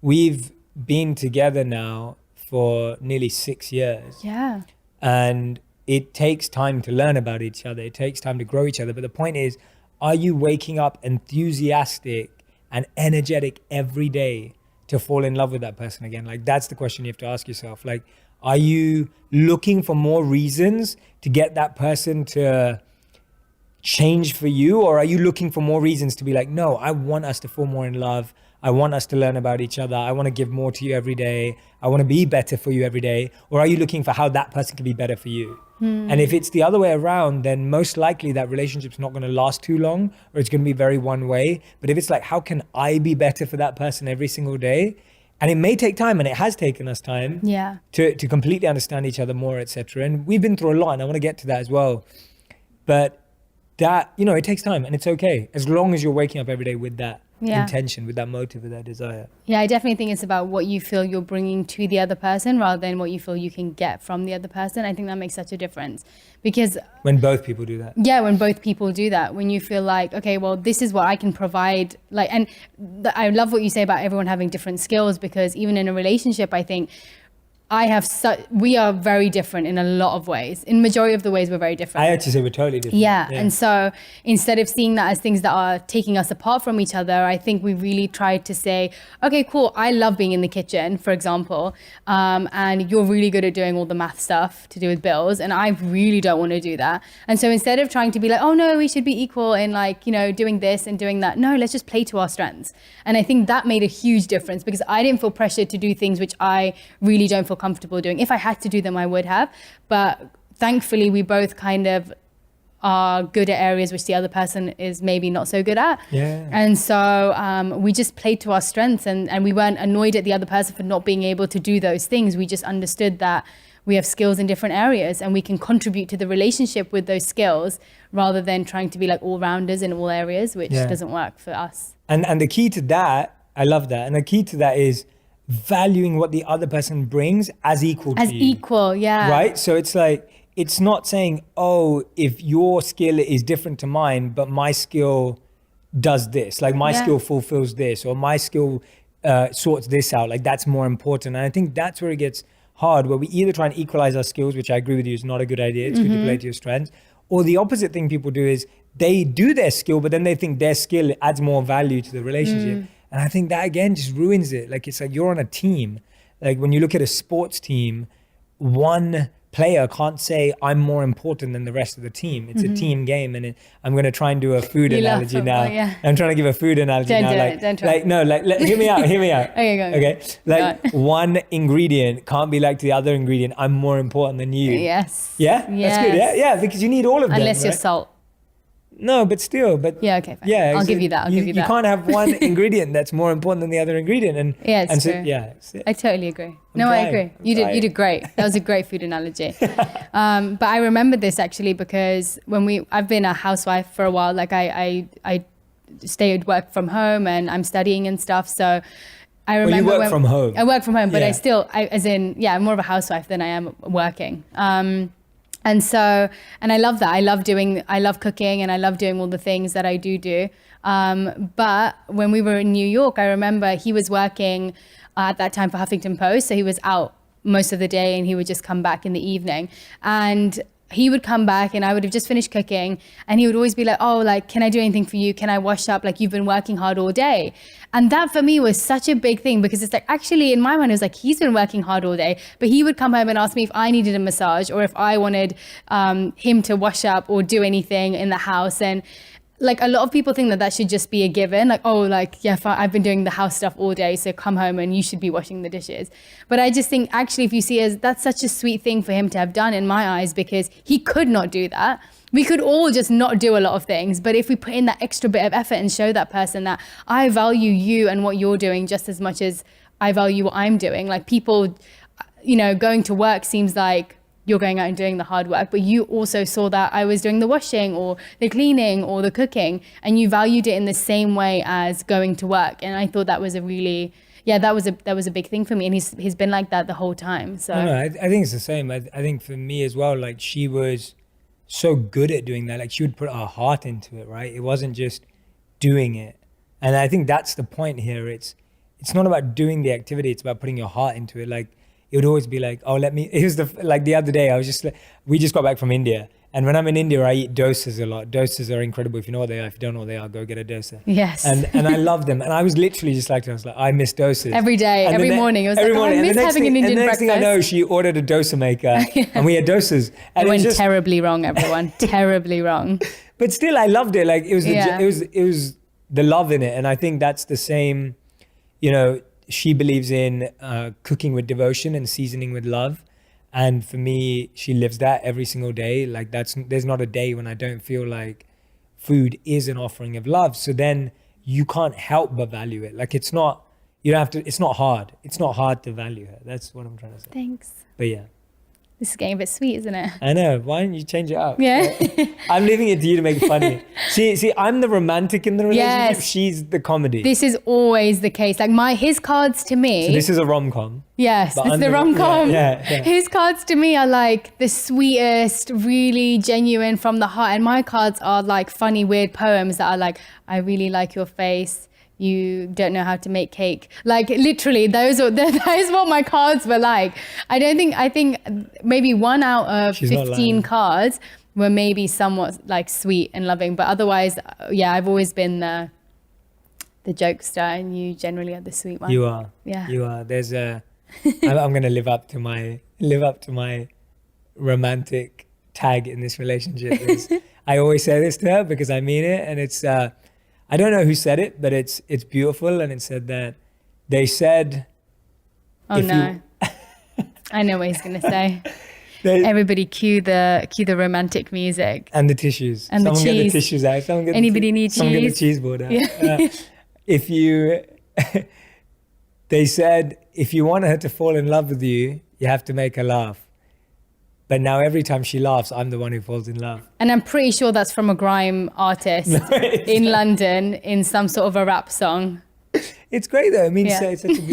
we've been together now for nearly 6 years. Yeah. And it takes time to learn about each other. It takes time to grow each other. But the point is, are you waking up enthusiastic and energetic every day to fall in love with that person again? Like, that's the question you have to ask yourself. Like, are you looking for more reasons to get that person to change for you? Or are you looking for more reasons to be like, no, I want us to fall more in love. I want us to learn about each other. I want to give more to you every day. I want to be better for you every day. Or are you looking for how that person can be better for you? And if it's the other way around, then most likely that relationship's not going to last too long, or it's going to be very one way. But if it's like, how can I be better for that person every single day? And it may take time, and it has taken us time to completely understand each other more, etc. And we've been through a lot, and I want to get to that as well. But that, you know, it takes time, and it's okay as long as you're waking up every day with that intention, with that motive, with that desire. Yeah, I definitely think it's about what you feel you're bringing to the other person rather than what you feel you can get from the other person. I think that makes such a difference, because when both people do that. Yeah, when both people do that, when you feel like, okay, well, this is what I can provide. Like, and I love what you say about everyone having different skills, because even in a relationship, I think we are very different in a lot of ways. In majority of the ways, we're very different. I actually say we're totally different. Yeah. And so instead of seeing that as things that are taking us apart from each other, I think we really tried to say, okay, cool, I love being in the kitchen, for example, and you're really good at doing all the math stuff to do with bills, and I really don't want to do that. And so instead of trying to be like, oh no, we should be equal in, like, you know, doing this and doing that, no, let's just play to our strengths. And I think that made a huge difference, because I didn't feel pressured to do things which I really don't feel comfortable doing. If I had to do them, I would have. But thankfully, we both kind of are good at areas which the other person is maybe not so good at. Yeah. And so we just played to our strengths, and we weren't annoyed at the other person for not being able to do those things. We just understood that we have skills in different areas, and we can contribute to the relationship with those skills rather than trying to be like all-rounders in all areas, which doesn't work for us. And the key to that, I love that. And the key to that is valuing what the other person brings as equal to you. As equal, yeah. Right? So it's like, it's not saying, oh, if your skill is different to mine, but my skill does this, like my skill fulfills this, or my skill sorts this out, like that's more important. And I think that's where it gets hard, where we either try and equalize our skills, which I agree with you is not a good idea. It's good to play to your strengths. Or the opposite thing people do is they do their skill, but then they think their skill adds more value to the relationship. And I think that, again, just ruins it. Like, it's like you're on a team. Like, when you look at a sports team, one player can't say, I'm more important than the rest of the team. It's a team game. And I'm going to try and do a food analogy now. I'm trying to give a food analogy Don't try. Hear me out. Okay, go. Okay. Like, one ingredient can't be like the other ingredient. I'm more important than you. Yes. Yeah? Yes. That's good. Yeah, because you need all of them. Unless you're salt. No, but still, yeah, okay, fine. Yeah, I'll give you that. You can't have one ingredient that's more important than the other ingredient, and it's true. I totally agree. I agree. You did great. That was a great food analogy. But I remember this actually because I've been a housewife for a while. Like I stay at work from home, and I'm studying and stuff. So I remember you work from home. I work from home, but I'm more of a housewife than I am working. And I love that. I love cooking, and I love doing all the things that I do. But when we were in New York, I remember he was working at that time for Huffington Post. So he was out most of the day, and he would just come back in the evening. And he would come back, and I would have just finished cooking, and he would always be like, oh, like, can I do anything for you? Can I wash up? Like, you've been working hard all day. And that for me was such a big thing, because it's like, actually in my mind, it was like, he's been working hard all day, but he would come home and ask me if I needed a massage, or if I wanted him to wash up or do anything in the house. And like, a lot of people think that should just be a given. Like, oh, like, yeah, I've been doing the house stuff all day, so come home and you should be washing the dishes. But I just think, actually, if you see it, that's such a sweet thing for him to have done in my eyes, because he could not do that. We could all just not do a lot of things. But if we put in that extra bit of effort and show that person that I value you and what you're doing just as much as I value what I'm doing. Like, people, going to work seems like you're going out and doing the hard work, but you also saw that I was doing the washing or the cleaning or the cooking, and you valued it in the same way as going to work. And I thought that was a really, that was a big thing for me. And he's been like that the whole time. So I think it's the same. I think for me as well, like, she was so good at doing that. Like, she would put her heart into it, right? It wasn't just doing it. And I think that's the point here. It's it's not about doing the activity, it's about putting your heart into it. Like, it would always be like, oh, the other day, we just got back from India. And when I'm in India, I eat dosas a lot. Dosas are incredible. If you know what they are, if you don't know what they are, go get a dosa. Yes. And I love them. And I was literally just like, I miss dosas. Every day, and every morning. It was every like, morning. I miss having an Indian breakfast. And the next thing I know, she ordered a dosa maker and we had dosas. And it went terribly wrong, everyone. Terribly wrong. But still, I loved it. Like, it was the love in it. And I think that's the same, you know, she believes in cooking with devotion and seasoning with love. And for me, she lives that every single day. Like, there's not a day when I don't feel like food is an offering of love. So then you can't help but value it. Like, it's not hard. It's not hard to value her. That's what I'm trying to say. Thanks. But yeah. This is getting a bit sweet, isn't it? I know. Why don't you change it up? Yeah. I'm leaving it to you to make it funny. See, I'm the romantic in the relationship. Yes. She's the comedy. This is always the case. Like his cards to me. So this is a rom-com. Yes, But this is I'm the rom-com. Yeah. His cards to me are like the sweetest, really genuine from the heart. And my cards are like funny, weird poems that are like, I really like your face. You don't know how to make cake. Like, literally, that is what my cards were like. I think maybe 1 out of She's not 15 lying. cards were maybe somewhat like sweet and loving. But otherwise, yeah, I've always been the jokester, and you generally are the sweet one. You are. Yeah. You are. I'm going to live up to my romantic tag in this relationship. I always say this to her because I mean it, and it's I don't know who said it, but it's beautiful, and it said that they said. Oh no! I know what he's gonna say. Everybody cue the romantic music and the tissues. And Someone the cheese. get the tissues out. Anybody need Someone get the cheese? cheese board out. Yeah. They said if you want her to fall in love with you, you have to make her laugh. But now every time she laughs, I'm the one who falls in love. And I'm pretty sure that's from a grime artist in London in some sort of a rap song. It's great though. I mean, Yeah. it's such a beautiful